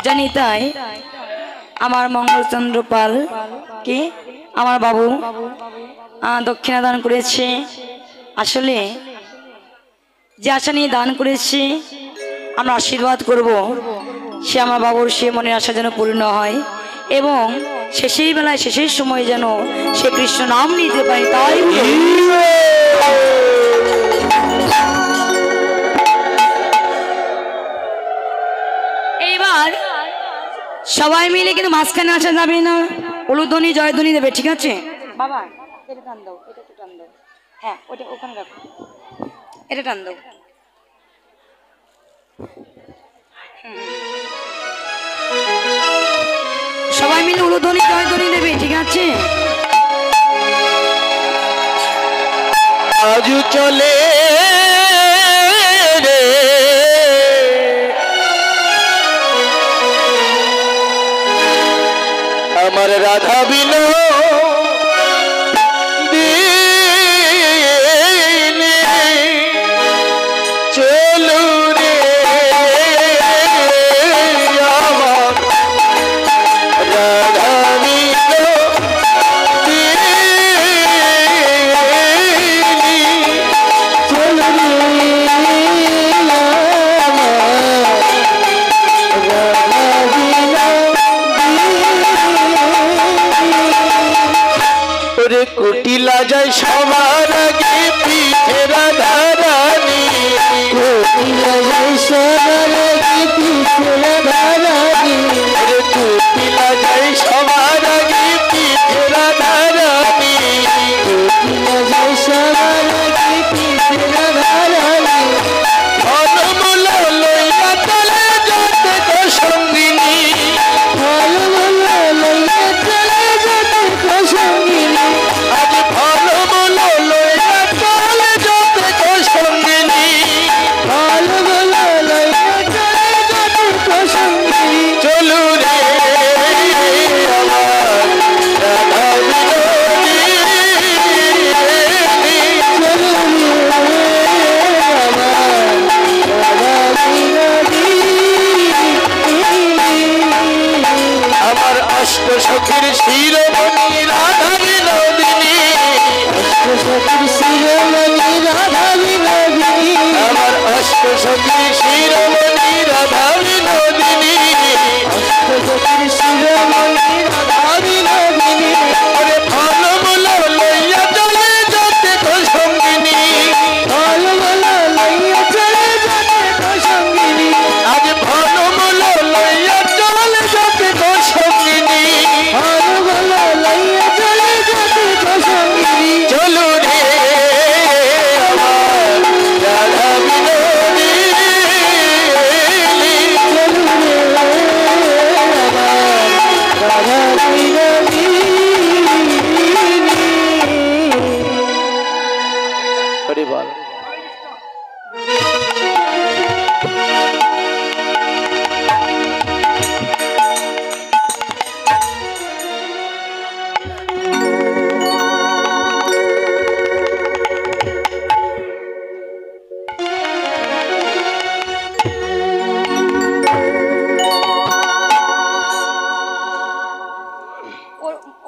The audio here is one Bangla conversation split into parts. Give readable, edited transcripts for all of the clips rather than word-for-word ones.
জানি তাই আমার মঙ্গলচন্দ্র পাল কে আমার বাবু দক্ষিণা দান করেছে। আসলে যে আশা নিয়ে দান করেছে আমরা আশীর্বাদ করব সে আমার বাবুর সে মনের আশা যেন পূর্ণ হয় এবং শেষের বেলায় শেষের সময় যেন সে কৃষ্ণ নাম নিতে পারে। তাই এইবার সবাই মিলে কিন্তু মাঝখানে আসা যাবে না, উলুধ্বনি জয়ধ্বনি দেবে, ঠিক আছে বাবা? এটা টান দাও, এটা একটু টান দাও, হ্যাঁ ওটা ওখানে রাখো, এটা টান দাও। সবাই মিলে উলুধ্বনি জয়ধ্বনি দেবে, ঠিক আছে? আজ চলে রে আমার রাধা বিনো কুটিলা যায় সবার আগে পিঠে রাধা রানী, কুটিলা যায় সবার আগে পিঠে রাধা রানী, কুটিলা যায় সবার আগে পিঠে রাধা রানী, কুটিলা যায় সবার আগে পিঠে রাধা রানী, ফলমূল লইয়া চলে যেতে তো সঙ্গিনী, ফলমূল লইয়া চলে যেতে তো সঙ্গিনী, আজ ফলমূল লইয়া চলে যেতে তো সঙ্গিনী, ফলমূল লইয়া চলে যেতে তো সঙ্গিনী, চলু রে আমার রাধা বিনোদিনী, চলু রে আমার রাধা বিনোদিনী, আমার অষ্ট সখীর শিরোমণি রাধা বিনোদিনী, অষ্ট সখীর শিরোমণি রাধা বিনোদিনী, আমার অষ্ট সখীর শিরোমণি রাধা বিনোদিনী, অষ্ট সখীর শিরোমণি রাধা বিনোদিনী, ওরে ফলমূল লইয়া চলে যেতে তো সঙ্গিনী, ফলমূল লইয়া চলে যেতে তো সঙ্গিনী, আজ ফলমূল লইয়া চলে যেতে তো সঙ্গিনী, ফলমূল লইয়া চলে যেতে তো সঙ্গিনী, চলু রে আমার রাধা বিনোদিনী, চলু রে আমার রাধা বিনোদিনী। হরি বল।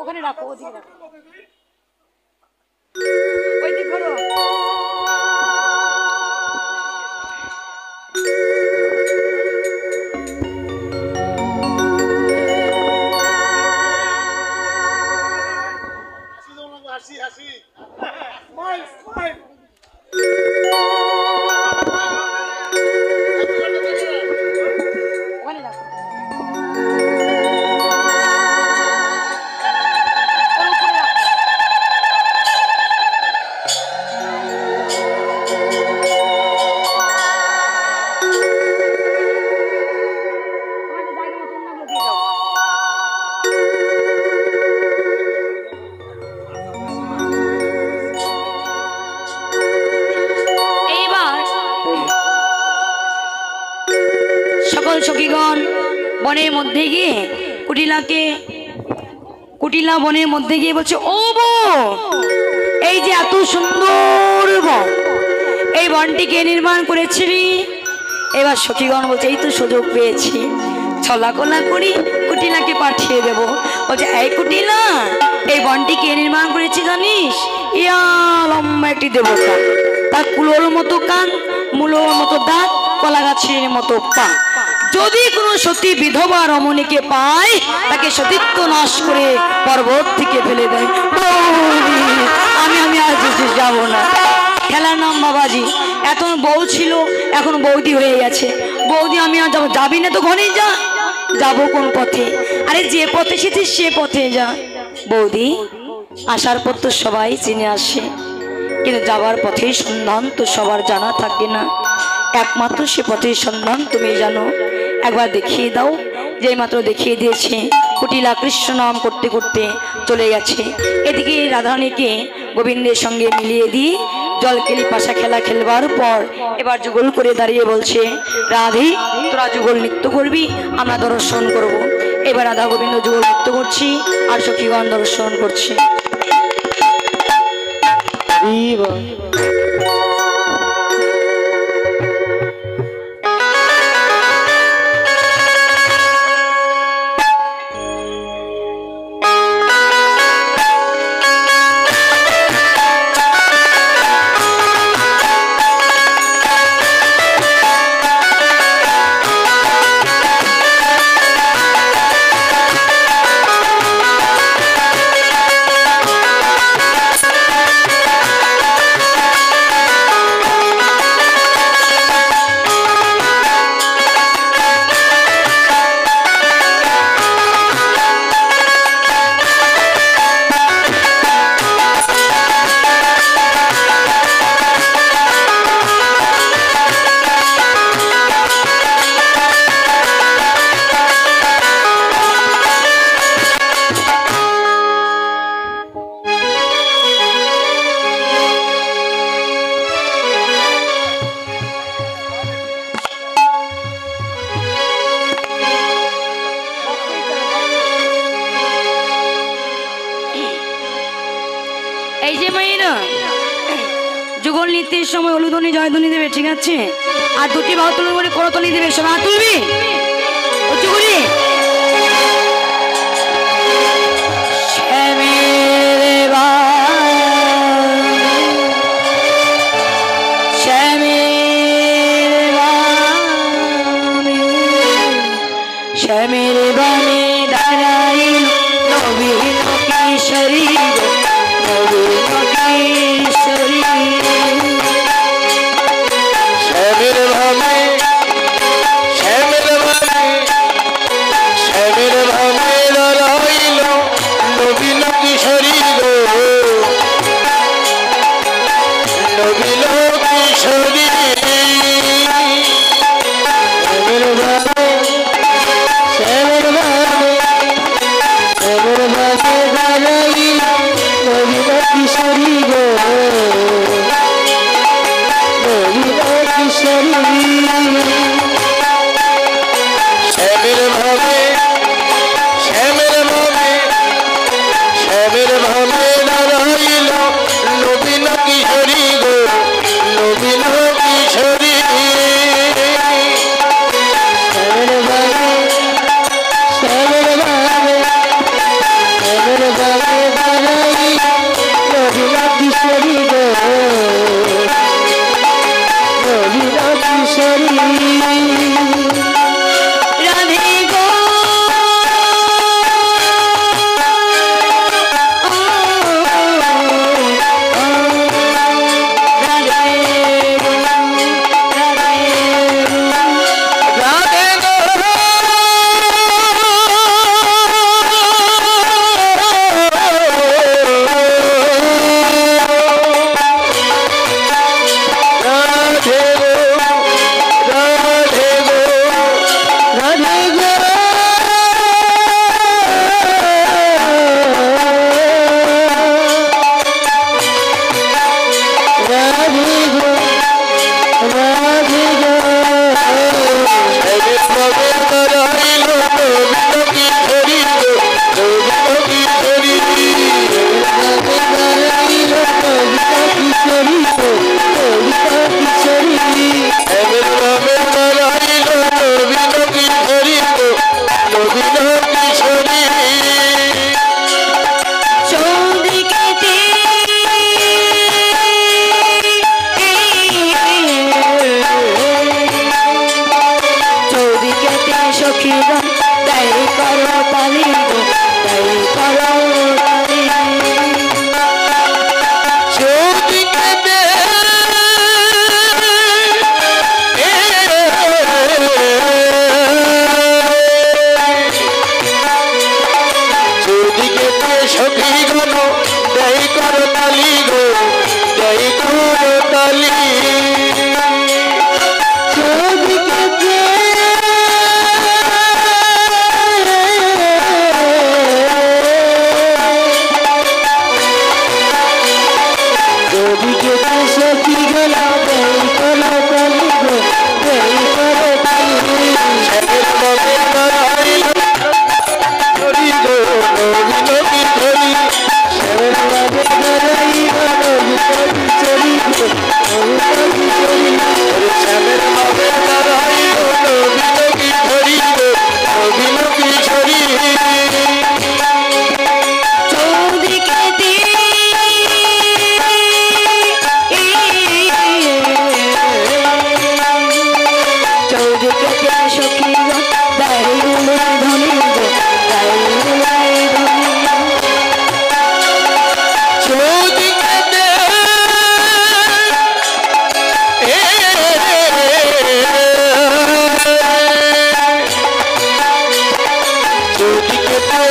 ওখানে রাখো, ওদিকে রাখো, ওই দিক ঘোরো। ওখানে রাখো। সকল সখীগণ বনের মধ্যে গিয়ে কুটিলা বনের মধ্যে গিয়ে বলছে, ও বউ, এই যে এত সুন্দর বন, এই বনটি কে নির্মাণ করেছিলি? এবার সখীগণ বলছে, এই তো সুযোগ পেয়েছি, ছলা কোলা করি কুটিলাকে পাঠিয়ে দেব। বলছে এই কুটিলা, এই বনটি কে নির্মাণ করেছে জানিস? ইয়া লম্বা একটি দেবতা, তার কুলোর মতো কান, মূলোর মতো দাঁত, কলা গাছের মতো পা। যদি কোনো সতী বিধবা রমণীকে পায় তাকে সতীত্ব নাশ করে পর্বত থেকে ফেলে দেয়। বৌদি, আমি আজ যাব না। খেলার নাম বাবাজি। এত বউ ছিল, এখন বৌদি হয়ে গেছে। বৌদি আমি আর যাবো। যাবি না তো ঘরে যা। যাবো কোন পথে? আরে যে পথে এসেছিস সে পথে যা। বৌদি, আসার পর তো সবাই চিনে আসে, কিন্তু যাবার পথের সন্ধান তো সবার জানা থাকে না। একমাত্র সে পথের সন্ধান তুমি জানো। একবার দেখিয়ে দাও। যেই মাত্র দেখিয়ে দিয়েছে, কুটিলা কৃষ্ণ নাম করতে করতে চলে গেছে। এদিকে রাধারানীকে গোবিন্দের সঙ্গে মিলিয়ে দিয়ে জলকেলি পাশা খেলা খেলবার পর এবার যুগল করে দাঁড়িয়ে বলছে, রাধে তোরা যুগল নৃত্য করবি, আমরা দর্শন করব। এবার রাধা গোবিন্দ যুগল নৃত্য করছি আর সখীগণ দর্শন করছে। এই যে মাইরা যুগল নৃত্যের সময় হলুদনি জয়ধ্বনি দেবে, ঠিক আছে? আর দুটি বাহু তুলন করে করতলি দেবে। সবাই হাত তুলবি। উঁচু করি। শ্যামের বাণী দাঁড়াই নবীন কিশোরী, শ্যামের ভাবে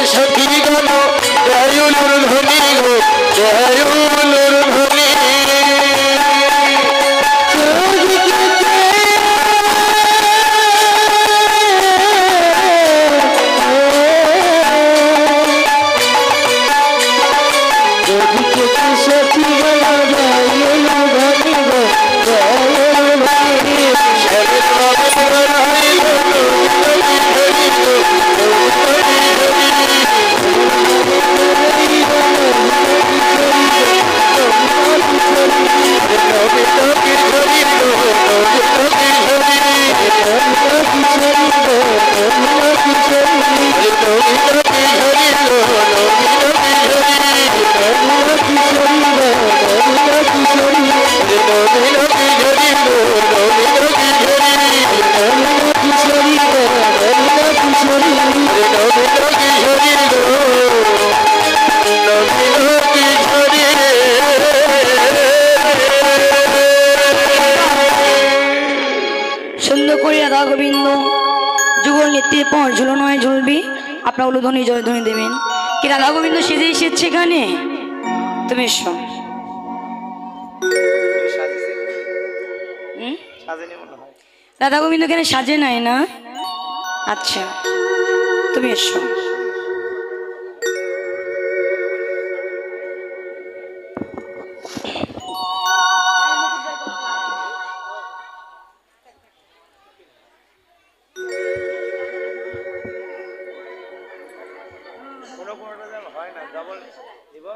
সখী গান দেয়ুলুর ধ্বনি গো দেয়ুলুর ধ্বনি সখী গান দেয়ুলুর ধ্বনি গো দেয়ুলুর ধ্বনি শরৎ বাবা রাই সুন্দর করে রাধা গোবিন্দ যুগল নৃত্যের পর ঝুলো নয় ঝুলবি আপনার উলুধ্বনি জয়ধ্বনি দেবেন কি রাধা গোবিন্দ সেজে এসেছে এখানে তুমি এসো রাধা গোবিন্দ এখানে সাজে নাই না আচ্ছা তুমি এসো হয় না ডবল দিব